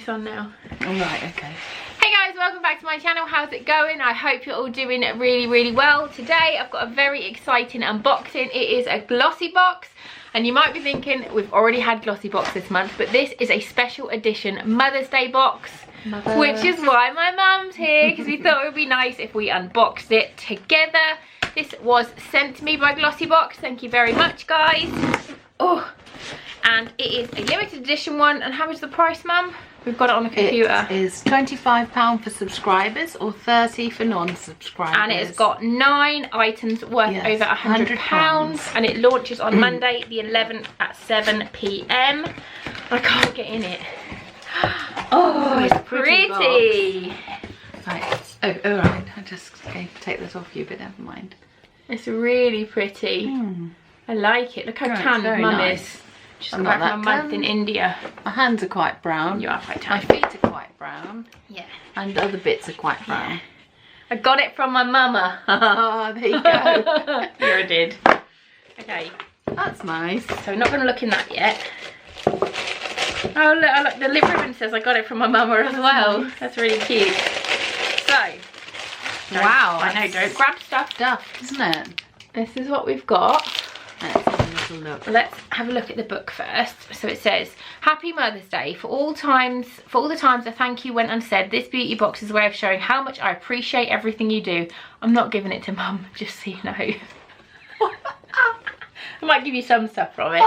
It's on now. Alright, okay. Hey guys, welcome back to my channel. How's it going? I hope you're all doing really well. Today I've got a very exciting unboxing. It is a Glossybox, and you might be thinking we've already had Glossybox this month, but this is a special edition Mother's Day box. Which is why my mum's here, because we thought it would be nice if we unboxed it together. This was sent to me by Glossybox. Thank you very much, guys. Oh, and it is a limited edition one. And how much is the price, Mum? We've got it on the computer. It is £25 for subscribers or £30 for non-subscribers. And it's got 9 items worth over £100. And it launches on Monday the 11th at 7 PM. I can't get in it. Oh, it's pretty. Right. Oh, alright. I'm just going to take this off you, but never mind. It's really pretty. I like it. Look how tan Mum is. She's got back from a month in India. My hands are quite brown. You are quite tan. My feet are quite brown. Yeah. And other bits are quite brown. Yeah. I got it from my mama. Oh, there you go. Here I did. Okay. That's nice. So we're not going to look in that yet. Oh look, the lip ribbon says I got it from my mama as well. Nice. That's really cute. So, wow. I know, don't grab stuff, isn't it? This is what we've got. Let's have a little look. Let's have a look at the book first. So it says, Happy Mother's Day. For all the times a thank you went unsaid, this beauty box is a way of showing how much I appreciate everything you do. I'm not giving it to Mum, just so you know. I might give you some stuff from it.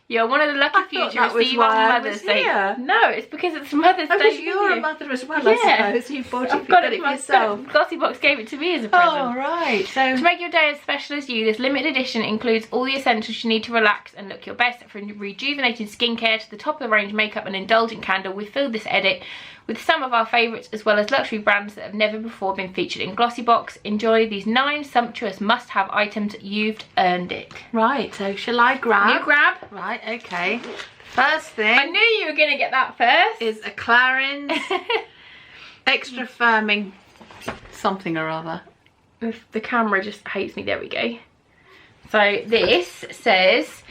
You're one of the lucky few to receive on Mother's Day. No, it's because it's Mother's Day. Because you're a mother as well, I suppose. You bought it, got it for yourself. Glossybox gave it to me as a present. Oh, right. So to make your day as special as you, this limited edition includes all the essentials you need to relax and look your best. From rejuvenating skincare to the top of the range makeup and indulgent candle, we filled this edit with some of our favourites as well as luxury brands that have never before been featured in Glossybox. Enjoy these 9 sumptuous must-have items. You've earned it. Right, so shall I grab? You grab. Right, okay. First thing. I knew you were going to get that first. Is a Clarens extra firming something or other. The camera just hates me. There we go. So this says,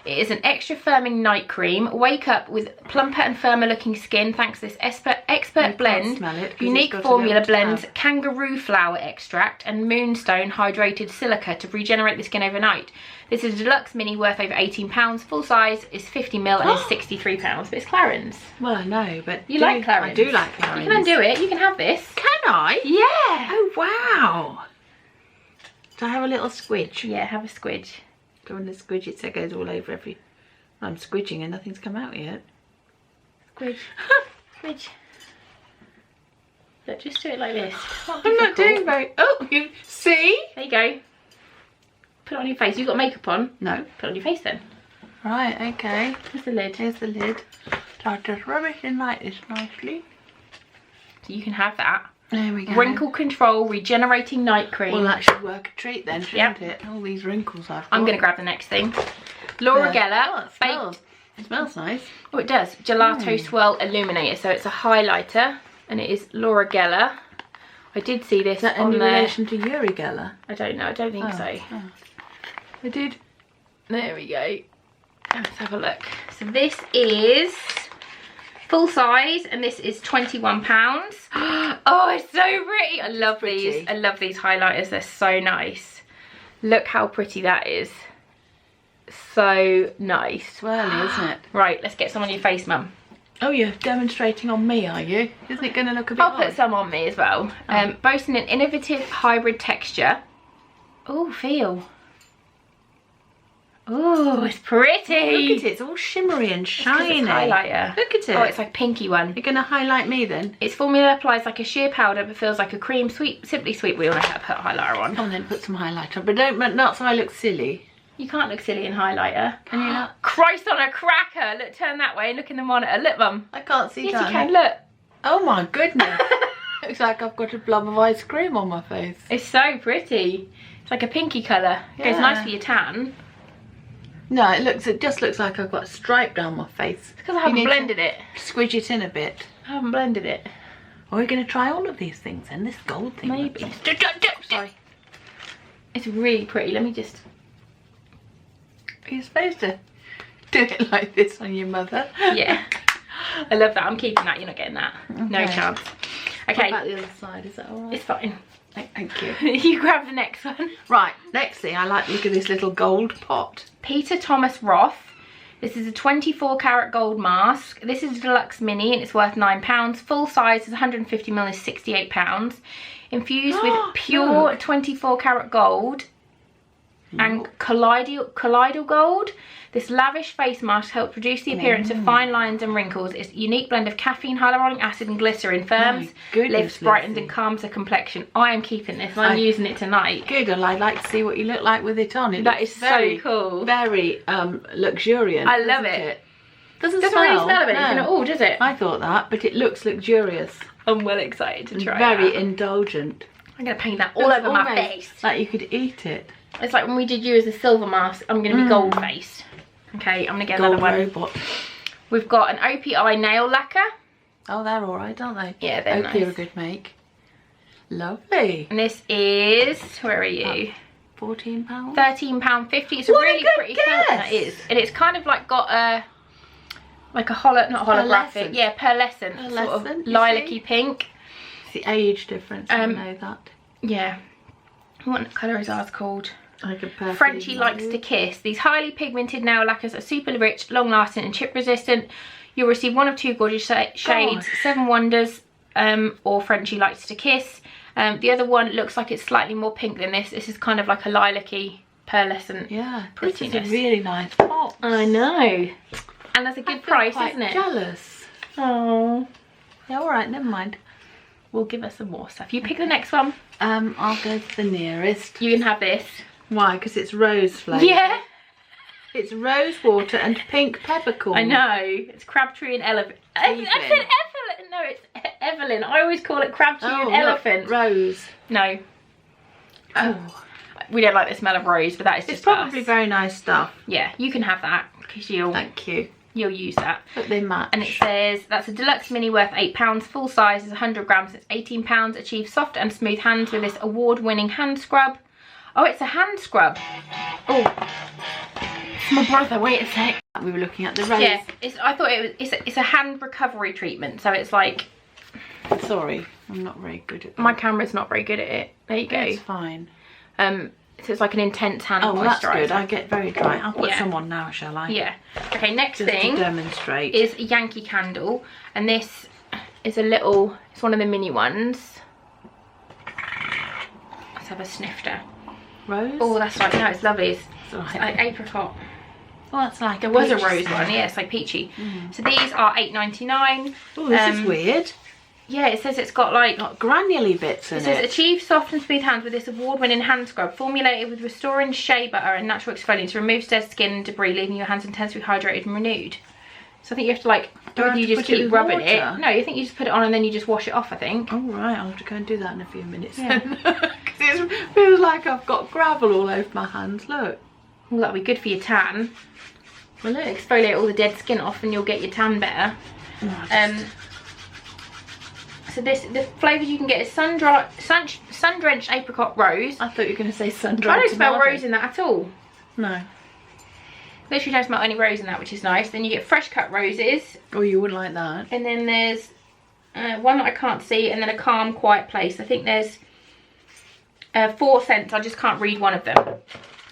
it is an extra firming night cream. Wake up with plumper and firmer looking skin thanks to this expert blend. Unique formula blends kangaroo flower extract and moonstone hydrated silica to regenerate the skin overnight. This is a deluxe mini worth over £18. Full size is 50ml and is £63. But it's Clarens. Well, I know, but you like Clarens. I do like Clarens. You can undo it. You can have this. Can I? Yeah. Oh wow. Do I have a little squidge? Yeah, have a squidge. Don't want to squidge it so it goes all over every... I'm squidging and nothing's come out yet. Squidge. Squidge. Look, just do it like this. I'm not doing very... Oh, you see? There you go. Put it on your face. You got makeup on? No. Put it on your face then. Right, okay. Here's the lid. Here's the lid. So I'll just rub it in like this nicely. So you can have that. There we go. Wrinkle Control Regenerating Night Cream. Well, that should work a treat then, shouldn't it? All these wrinkles I've got. I'm going to grab the next thing. Laura Geller. It smells nice. Oh, it does. Gelato Swirl Illuminator. So it's a highlighter. And it is Laura Geller. I did see this on in relation to Uri Geller? I don't know. I don't think so. Oh. I did. There we go. Let's have a look. So this is full size and this is £21. Oh, it's so pretty. I love these. I love these highlighters. They're so nice. Look how pretty that is. So nice. Swirly, isn't it? Right, let's get some on your face, Mum. Oh, you're demonstrating on me, are you? Isn't it going to look a bit I'll put some on me as well. Boasting an innovative hybrid texture. Oh, feel. Oh, it's pretty. Look at it, it's all shimmery and shiny. It's highlighter. Look at it. Oh, it's like a pinky one. You're going to highlight me then? Its formula applies like a sheer powder but feels like a cream. Simply sweet. We all know how to put highlighter on. Come on then, put some highlighter on. But not so I look silly. You can't look silly in highlighter. Can you not? Christ on a cracker. Look, turn that way and look in the monitor. Look, Mum. I can't see. Yes, you can. Look. Oh my goodness. Looks like I've got a blob of ice cream on my face. It's so pretty. It's like a pinky colour. It goes nice for your tan. No, it just looks like I've got a stripe down my face. It's because I haven't blended it. Squidge it in a bit. I haven't blended it. Are we going to try all of these things then? This gold thing. Maybe. Sorry. It's really pretty. Let me just... Are you supposed to do it like this on your mother? Yeah. I love that. I'm keeping that. You're not getting that. Okay. No chance. Okay. What about the other side? Is that all right? It's fine. Thank you. You grab the next one. Right, next thing, I like, look at this little gold pot. Peter Thomas Roth. This is a 24 karat gold mask. This is a deluxe mini and it's worth £9. Full size is 150ml is £68. Infused with pure 24 karat gold and colloidal gold. This lavish face mask helps reduce the appearance of fine lines and wrinkles. Its unique blend of caffeine, hyaluronic acid and glycerin firms, lifts, brightens and calms the complexion. I am keeping this. I'm using it tonight. Good, and I'd like to see what you look like with it on. That is so cool. Very luxuriant. I love it. Doesn't really smell of anything at all, does it? I thought that, but it looks luxurious. I'm well excited to try it. Very indulgent. I'm going to paint that all over my face. Like you could eat it. It's like when we did you as a silver mask. I'm going to be gold faced. Okay, I'm going to get another one. Robot. We've got an OPI nail lacquer. Oh, they're alright, aren't they? Yeah, they're nice. nice. Are a good make. Lovely. And this is, where are you? £14? £13.50. It's a really pretty colour. It is. And it's kind of like got a, like a not holographic. Yeah, pearlescent. Sort of lilac-y pink. It's the age difference, I know that. Yeah. What colour is ours called? Like a Frenchie Likes to Kiss. These highly pigmented nail lacquers are super rich, long lasting and chip resistant. You'll receive one of two gorgeous shades, Seven Wonders or Frenchie Likes to Kiss. The other one looks like it's slightly more pink than this. This is kind of like a lilac-y pearlescent. Yeah, prettiness. This is a really nice box. I know. And that's a good price, isn't it? Jealous. Oh. Yeah, alright, never mind. We'll give us some more stuff. You pick the next one. I'll go for the nearest. You can have this. Why? Because it's rose flavour. Yeah. It's rose water and pink peppercorn. I know. It's Crabtree and Elephant. I said Evelyn. No, it's Evelyn. I always call it Crabtree and Elephant. Rose. No. Oh. We don't like the smell of rose, but that is just probably very nice stuff. Yeah, you can have that because Thank you. You'll use that. But they match. And it says that's a deluxe mini worth £8. Full size is 100 grams. It's £18. Achieve soft and smooth hands with this award-winning hand scrub. Oh, it's a hand scrub. Oh, it's my brother. Wait a sec. We were looking at the rose. Yeah, I thought it was. It's a hand recovery treatment. So it's like. Sorry, I'm not very good at that. My camera's not very good at it. There you go. It's fine. So it's like an intense hand moisturiser. Oh, well, that's good. I get very dry. I'll put some on now, shall I? Yeah. Okay, next Just thing to demonstrate is a Yankee Candle, and this is a little. It's one of the mini ones. Let's have a snifter. Rose? Oh, that's right. No, it's lovely. It's right. like apricot. Oh, that's like there was a rose one. Yeah, it's like peachy. So these are £8.99. Oh, this is weird. Yeah, it says it's got like granularly bits in it. It says achieve soft and smooth hands with this award-winning hand scrub formulated with restoring shea butter and natural exfoliant to remove dead skin and debris, leaving your hands intensely hydrated and renewed. So I think you have to like, you just keep rubbing it. No, I think you just put it on and then you just wash it off, I think. Oh right, I'll have to go and do that in a few minutes then. Because it feels like I've got gravel all over my hands, look. Well, that'll be good for your tan. Will it? Exfoliate all the dead skin off and you'll get your tan better. So the flavours you can get is sun-drenched apricot rose. I thought you were going to say sun-drenched. I don't smell rose in that at all. No. Literally don't smell any rose in that, which is nice. Then you get fresh cut roses. Oh, you wouldn't like that. And then there's one that I can't see, and then a calm, quiet place. I think there's 4 scents. I just can't read one of them.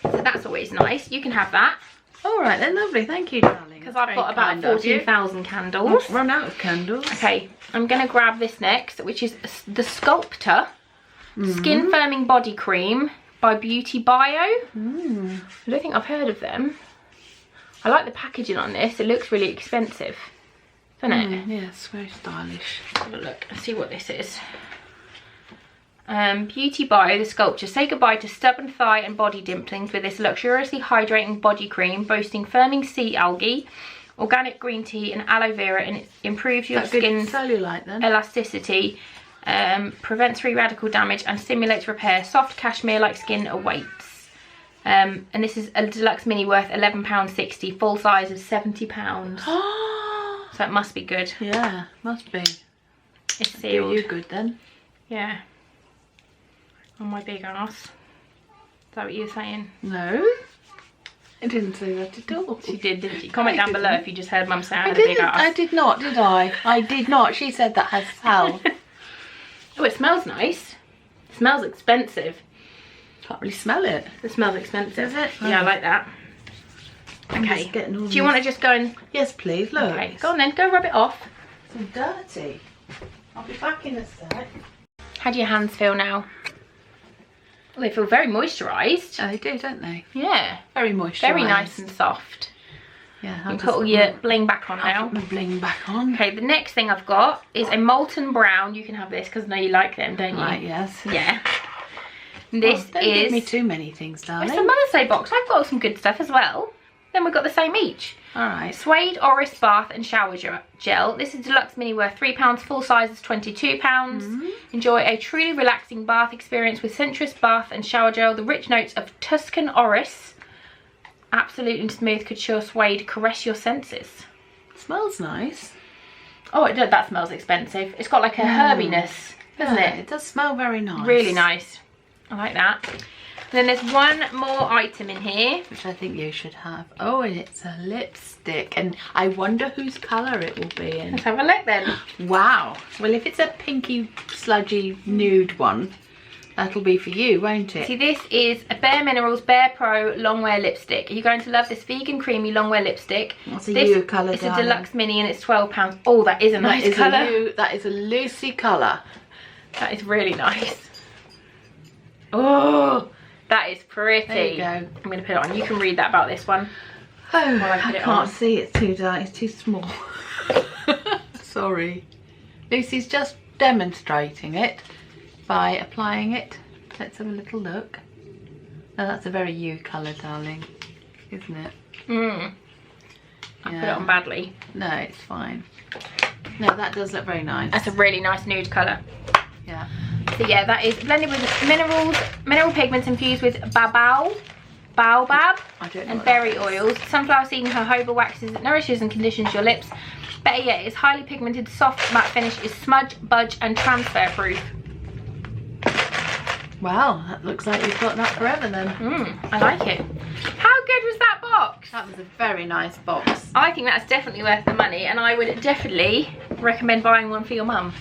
So that's always nice. You can have that. All right then, lovely. Thank you, darling. Because I've got about 14,000 candles. I've run out of candles. Okay, I'm going to grab this next, which is the Sculptor Skin Firming Body Cream by Beauty Bio. I don't think I've heard of them. I like the packaging on this. It looks really expensive, doesn't it? Yeah, it's very stylish. Let's have a look and see what this is. Beauty Bio, the Sculpture. Say goodbye to stubborn thigh and body dimplings with this luxuriously hydrating body cream boasting firming sea algae, organic green tea and aloe vera, and it improves your skin's cellulite then. Elasticity, prevents free radical damage and stimulates repair. Soft cashmere-like skin awaits. And this is a deluxe mini worth £11.60, full size of £70. So it must be good. Yeah, must be. It's sealed. You good then? Yeah. On my big ass. Is that what you were saying? No. I didn't say that at all. She did, didn't she? Comment down below if you just heard Mum say I had I a big didn't. ass. I did not, did I? I did not. She said that herself. Oh, it smells nice. It smells expensive. Can't really smell it. It smells expensive. Does it? Yeah, I like that. I'm Okay. just getting all Do you want to just go and... Yes, please. Look. Okay, go on then. Go rub it off. It's all dirty. I'll be back in a sec. How do your hands feel now? Well, they feel very moisturised. Oh, they do, don't they? Yeah. Very moisturised. Very nice and soft. Yeah. You put all your bling back on now. Put my bling back on. Okay, the next thing I've got is a Molton Brown. You can have this because I know you like them, don't you? Right, yes. Yeah. This don't is... give me too many things, darling. It's a Mother's Day box. I've got some good stuff as well. Then we've got the same each. Alright. Suede Oris Bath and Shower Gel. This is deluxe mini worth £3. Full size is £22. Enjoy a truly relaxing bath experience with sensuous bath and shower gel. The rich notes of Tuscan Oris. Absolute and smooth couture suede caress your senses. Smells nice. Oh, it does. That smells expensive. It's got like a herbiness, doesn't it? It does smell very nice. Really nice. I like that. And then there's one more item in here. Which I think you should have. Oh, and it's a lipstick. And I wonder whose colour it will be in. Let's have a look then. Wow. Well, if it's a pinky, sludgy, nude one, that'll be for you, won't it? See, this is a Bare Minerals Bare Pro Longwear Lipstick. You're going to love this vegan creamy longwear lipstick. What's a you colour, It's darling? a deluxe mini and it's £12. Oh, that is a nice colour. That is a Lucy colour. That is really nice. Oh, that is pretty. There you go. I'm going to put it on. You can read that about this one. Oh, I put I it can't on. see. It's too dark. It's too small. Sorry. Lucy's just demonstrating it by applying it. Let's have a little look. Oh, that's a very you colour, darling, isn't it? I put it on badly. No, it's fine. No, that does look very nice. That's a really nice nude colour. Yeah. So yeah, that is blended with mineral pigments infused with baobab I don't know and what berry that is. oils. Sunflower seed and jojoba waxes. It nourishes and conditions your lips. Better yet, it's highly pigmented, soft matte finish, is smudge, budge and transfer proof. Wow, that looks like you've got that forever then. I like it. How good was that box? That was a very nice box. I think that's definitely worth the money, and I would definitely recommend buying one for your mum.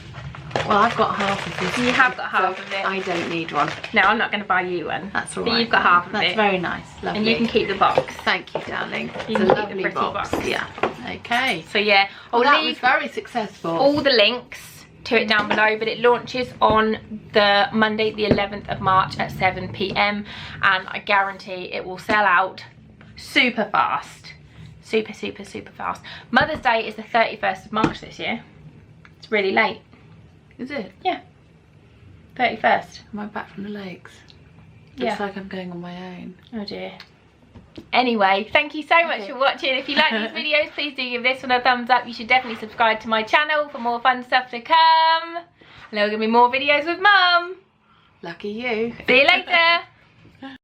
Well, I've got half of this. You have got half of it. I don't need one. No, I'm not going to buy you one. That's all but right. you've got half of That's it. very nice. Lovely. And you can keep the box. Thank you, darling. You It's can a keep the lovely pretty box. box. Yeah. Okay. So yeah, I'll Well, that was leave very successful. all the links to it down below, but it launches on the Monday the 11th of March at 7 PM and I guarantee it will sell out super fast. Super fast. Mother's Day is the 31st of March this year. It's really late. Is it? Yeah. 31st. Am I back from the lakes? Yeah. Looks like I'm going on my own. Oh dear. Anyway, thank you so much for watching. If you like these videos, please do give this one a thumbs up. You should definitely subscribe to my channel for more fun stuff to come. And there will be more videos with Mum. Lucky you. See you later.